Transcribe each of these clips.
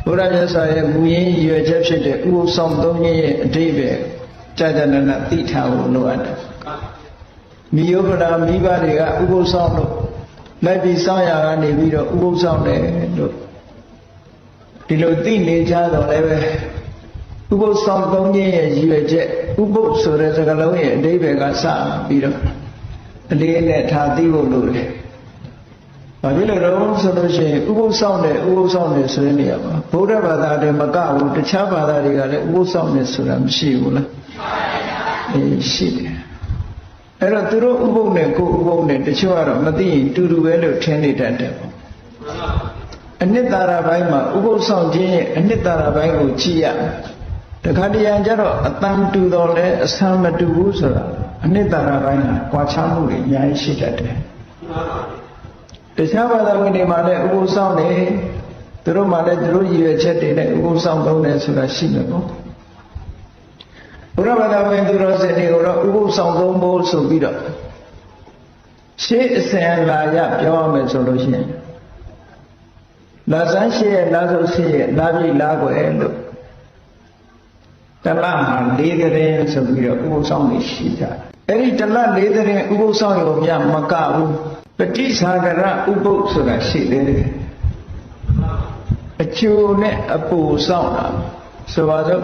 ဘုရားမြတ်စွာရဲ့မူရင်းရွယ်ချက်ဖြစ်တဲ့ဥပုသ်ဆောင်သုံးခြင်းရဲ့အဓိပ္ပာယ်ကြာကြာနာနာသိထားဖို့လိုအပ်တယ်မိယောဖနာမိဘတွေကဥပုသ်ဆောင်လို့လိုက်ပြီးစောင့်ရကနေပြီးတော့ဥပုသ်ဆောင်တယ်လို့ဒီလိုသိနေကြတော့လည်းပဲဥပုသ်ဆောင်သုံးခြင်းရဲ့ရည်ရွယ်ချက်ဥပုသ်ဆိုတဲ့စကားလုံးရဲ့အဓိပ္ပာယ်ကစပြီးတော့အလေးနဲ့ထားသိဖို့လိုတယ်။ဘာဖြစ်လို့လဲဆိုလို့ရှိရင်ဥပုသ်ဆောင်တယ်ဆိုတဲ့နေရာမှာဗုဒ္ဓဘာသာတွေမကဘူးတခြားဘာသာတွေကလည်းဥပုသ်ဆောင်တယ်ဆိုတာမရှိဘူးလား။ရှိတယ်။အဲ့တော့သူတို့ဥပုသ်နဲ့ကိုယ်ဥပုသ်နဲ့တချို့ကတော့မသိရင်တူတူပဲလို့ထင်နေတတ်တယ်ပေါ့။အနှစ်သာရပိုင်းမှာဥပုသ်ဆောင်ခြင်းရဲ့အနှစ်သာရပိုင်းကိုကြည့်ရတခါတရံကျတော့အတန်တူတော်လဲအဆံမတူဘူးဆိုတာအနှစ်သာရပိုင်းကကွာခြားမှုတွေအများကြီးရှိတတ်တယ်တခြားဘာသာဝင်တွေမှာလည်းဥပုသ်ဆောင်တယ်သူတို့မှလည်းသူတို့ရည်ရွယ်ချက်တွေနဲ့ဥပုသ်ဆောင်သုံးတယ်ဆိုတာရှိမယ်ပေါ့ဘုရားဘာသာဝင်သူတော်စင်တွေကိုတော့ဥပုသ်ဆောင်သုံးဖို့ဆိုပြီးတော့ရှေးအစဉ်လာရပြောရမယ်ဆိုလို့ရှိရင်လာဇန်းရှိရဲ့လာဆုပ်ရှိရဲ့လာပြီလာွယ်လို့တလမှာ၄ကရင်ဆိုပြီးတော့ဥပုသ်ဆောင်နေရှိကြတယ်အဲ့ဒီတလ၄ကရင်ဥပုသ်ဆောင်ရောမြမကဘူးပฏิစာဂရဥပုသ်ဆိုတာရှိသေးတယ်အကျိုးနဲ့အပူဆောင်တာဆိုပါတော့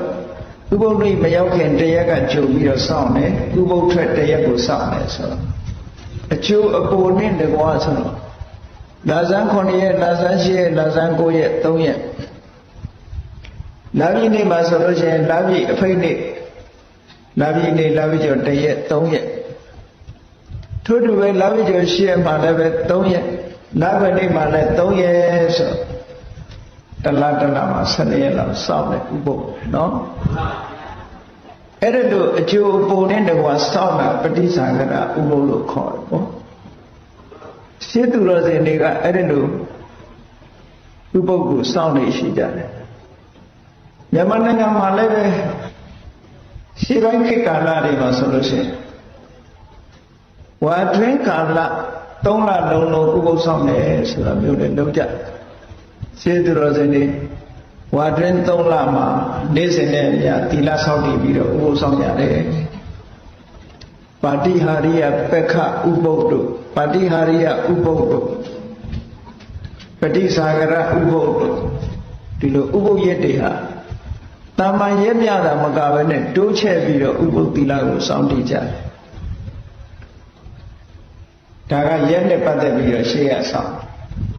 ဥပုသ်နေ့မရောက်ခင်တရက်ကကြုံပြီးတော့ဆောင်တယ်ဥပုသ်ထွက်တရက်ကိုဆောင်တယ်ဆိုတော့အကျိုးအပူနဲ့တကွာဆိုတော့လာဇန်း9ရက်လာဇန်း10ရက်လာဇန်း9ရက်3ရက်လာပြီနေ့မှာဆိုလို့ရှိရင်လာပြီအဖိတ်နေ့လာပြီနေ့လာပြီကျော်1ရက်3ရက်ထို့တူပဲလာပြီကျော်10ရက်မှာလည်းပဲ3ရက်လာပဲနေ့မှာလည်း3ရက်ဆိုတလားမှာ12ရက်လောက်စောင့်တယ်ဥပုသ်နော်အဲ့ဒါတို့အကျိုးအပေါ်နဲ့တကွာစောင့်တာပฏิစာဂရဥပုသ်လို့ခေါ်တယ်ပေါ့ရှင်းသူတော်စင်တွေကအဲ့ဒါတို့ဥပုသ်ကိုစောင့်နေရှိကြတယ်မြန်မာနိုင်ငံမှာလည်းပဲရှေးပိုင်းခေတ်ကာလတွေမှာဆိုလို့ရှိရင်ဝါတွင်းကာလ3လလုံးလုံးဥပုသ်ဆောင်တယ်ဆိုတာမျိုးနဲ့လုပ်ကြရှေးသူတော်စင်တွေဝါတွင်း3လမှာနေ့စဉ်နဲ့ညသီလဆောက်တည်ပြီးတော့ဥပုသ်ဆောင်ရတယ်ပါတိဟာရိယပက္ခဥပုသ်တို့ပါတိဟာရိယဥပုသ်တို့ပฏิစာဂရဥပုသ်တို့ဒီလိုဥပုသ်ရက်တွေဟာတမန်ရက်မြတာမကဘဲနဲ့တိုးချဲ့ပြီးတော့ဥပုသ်သီလကိုစောင့်တည်ကြတယ်ဒါကရက်နဲ့ပတ်သက်ပြီးတော့ရှေ့ရဆောင်